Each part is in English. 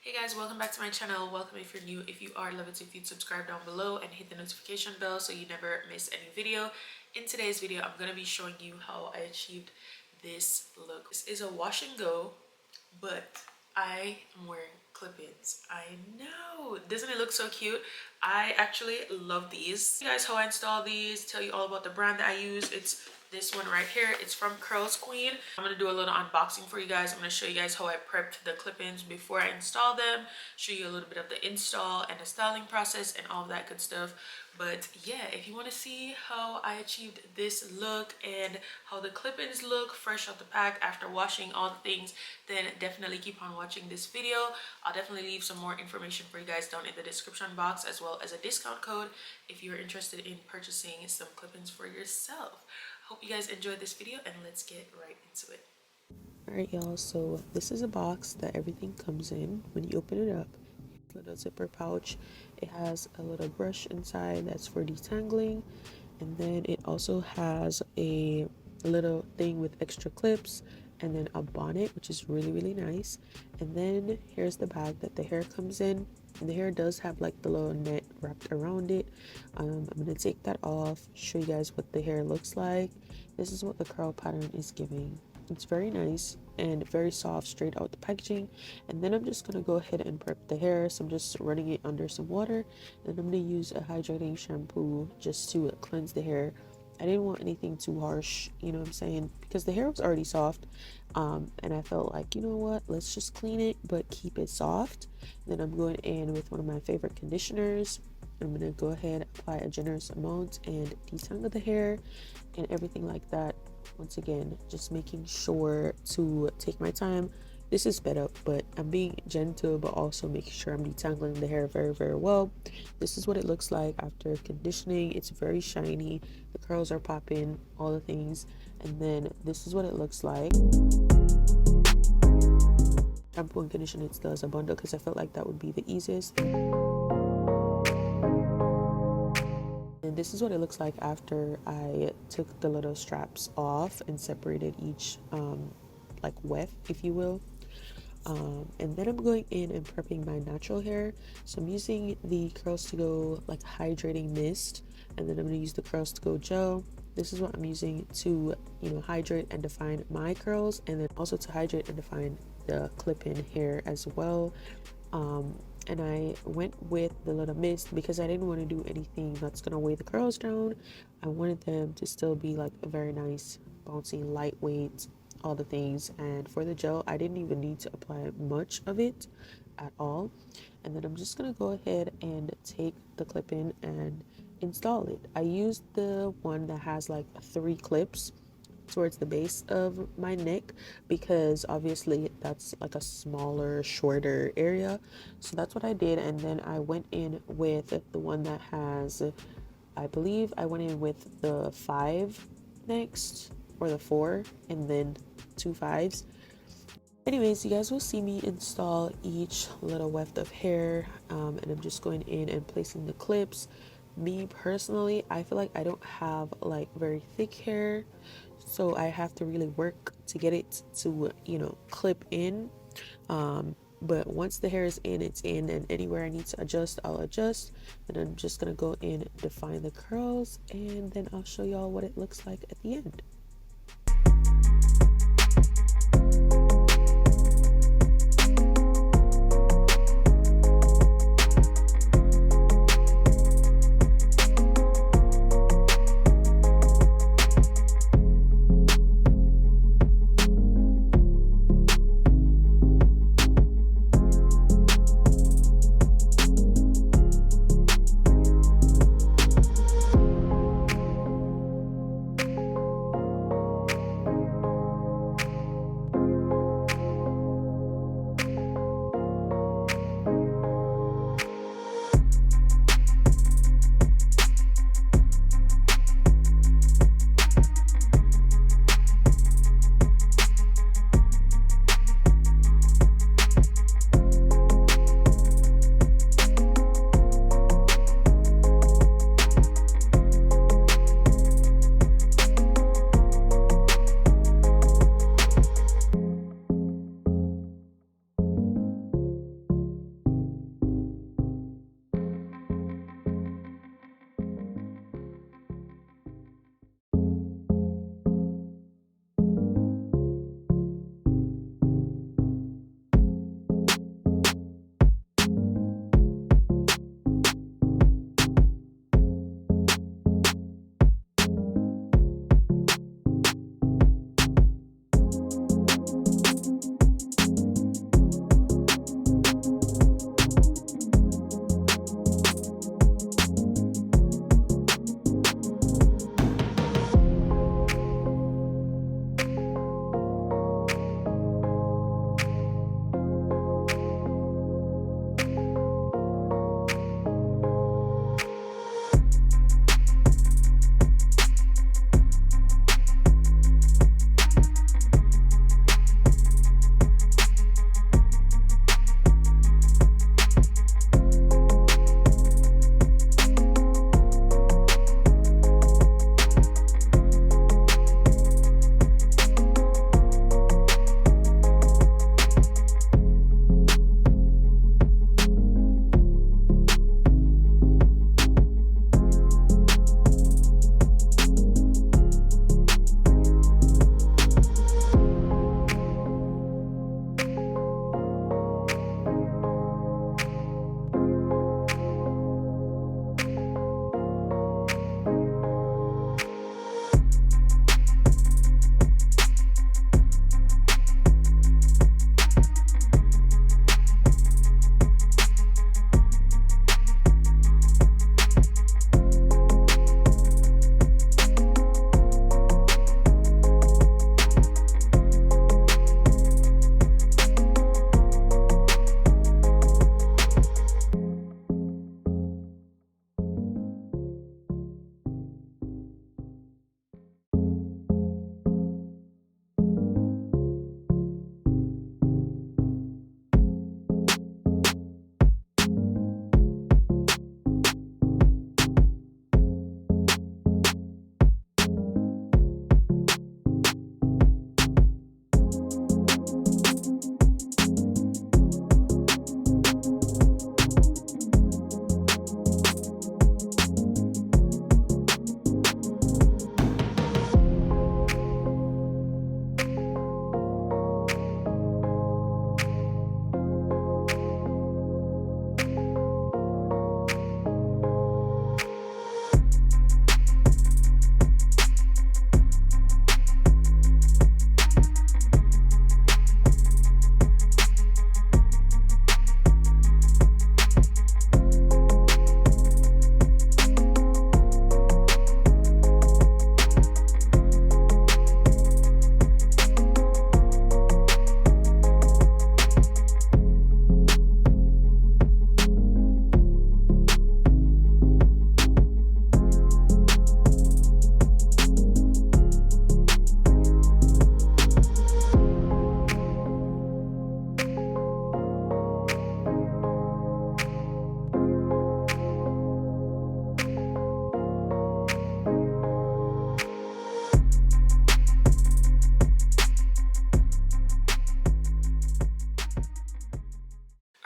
Hey guys, welcome back to my channel. Welcome if you're new. If you are, love it if you'd subscribe down below and hit the notification bell so you never miss any video. In today's video, I'm going to be showing you how I achieved this look. This is a wash and go, but I am wearing clip-ins. I know, doesn't it look so cute? I actually love these. You guys, how I install these, tell you all about the brand that I use. It's this one right here. It's from Curlsqueen. I'm gonna do a little unboxing for you guys. I'm gonna show you guys how I prepped the clip-ins before I install them, show you a little bit of the install and the styling process and all of that good stuff. But yeah, if you want to see how I achieved this look and how the clip-ins look fresh out the pack after washing all the things, then definitely keep on watching this video. I'll definitely leave some more information for you guys down in the description box, as well as a discount code if you're interested in purchasing some clip-ins for yourself. Hope you guys enjoyed this video, and let's get right into it. Alright y'all, so this is a box that everything comes in. When you open it up, little zipper pouch, it has a little brush inside that's for detangling, and then it also has a little thing with extra clips, and then a bonnet, which is really nice. And then here's the bag that the hair comes in, and the hair does have like the little net wrapped around it. I'm gonna take that off, show you guys what the hair looks like. This is what the curl pattern is giving. It's very nice and very soft straight out the packaging. And then I'm just gonna go ahead and prep the hair. So I'm just running it under some water, and I'm gonna use a hydrating shampoo just to cleanse the hair. I didn't want anything too harsh, you know what I'm saying, because the hair was already soft, and I felt like, you know what, let's just clean it but keep it soft. Then I'm going in with one of my favorite conditioners. I'm gonna go ahead, apply a generous amount and detangle the hair and everything like that. Once again, just making sure to take my time. This is sped up, but I'm being gentle, but also making sure I'm detangling the hair very well. This is what it looks like after conditioning. It's very shiny, the curls are popping, all the things. And then this is what it looks like. Shampoo and conditioner it still as a bundle because I felt like that would be the easiest. And this is what it looks like after I took the little straps off and separated each like weft, if you will. And then I'm going in and prepping my natural hair. So I'm using the Curls to Go like hydrating mist, and then I'm going to use the Curls to Go gel. This is what I'm using to, you know, hydrate and define my curls, and then also to hydrate and define the clip-in hair as well. And I went with the little mist because I didn't want to do anything that's gonna weigh the curls down. I wanted them to still be like a very nice, bouncy, lightweight, all the things. And for the gel, I didn't even need to apply much of it at all. And then I'm just gonna go ahead and take the clip in and install it. I used the one that has like 3 clips towards the base of my neck because obviously that's like a smaller, shorter area. So that's what I did. And then I went in with the one that has, I believe I went in with the 5 next, or the 4, and then 2 5s. Anyways, you guys will see me install each little weft of hair, and I'm just going in and placing the clips. Me personally, I feel like I don't have like very thick hair, so I have to really work to get it to, you know, clip in. But once the hair is in, it's in, and anywhere I need to adjust, I'll adjust. And I'm just gonna go in, define the curls, and then I'll show y'all what it looks like at the end.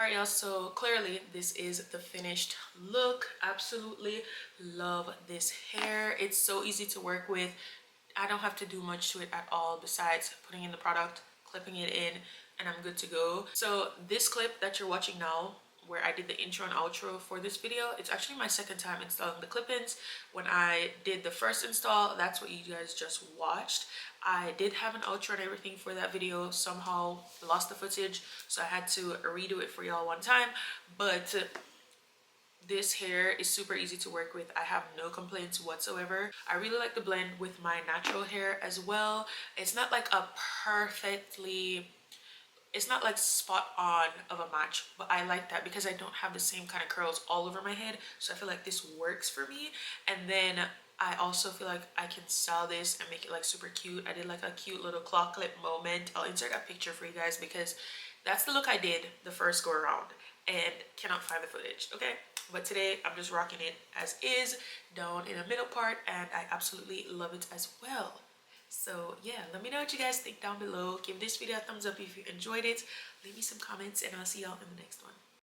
Alright y'all, so clearly this is the finished look. Absolutely love this hair. It's so easy to work with. I don't have to do much to it at all besides putting in the product, clipping it in, and I'm good to go. So this clip that you're watching now, where I did the intro and outro for this video, it's actually my second time installing the clip-ins. When I did the first install, that's what you guys just watched. I did have an outro and everything for that video, somehow lost the footage, so I had to redo it for y'all one time. But this hair is super easy to work with. I have no complaints whatsoever. I really like the blend with my natural hair as well. It's not like a perfectly, it's not like spot on of a match, but I like that because I don't have the same kind of curls all over my head, so I feel like this works for me. And then I also feel like I can style this and make it like super cute. I did like a cute little claw clip moment. I'll insert a picture for you guys because that's the look I did the first go around and cannot find the footage, okay? But today I'm just rocking it as is, down in the middle part, and I absolutely love it as well. So yeah, let me know what you guys think down below. Give this video a thumbs up if you enjoyed it. Leave me some comments and I'll see y'all in the next one.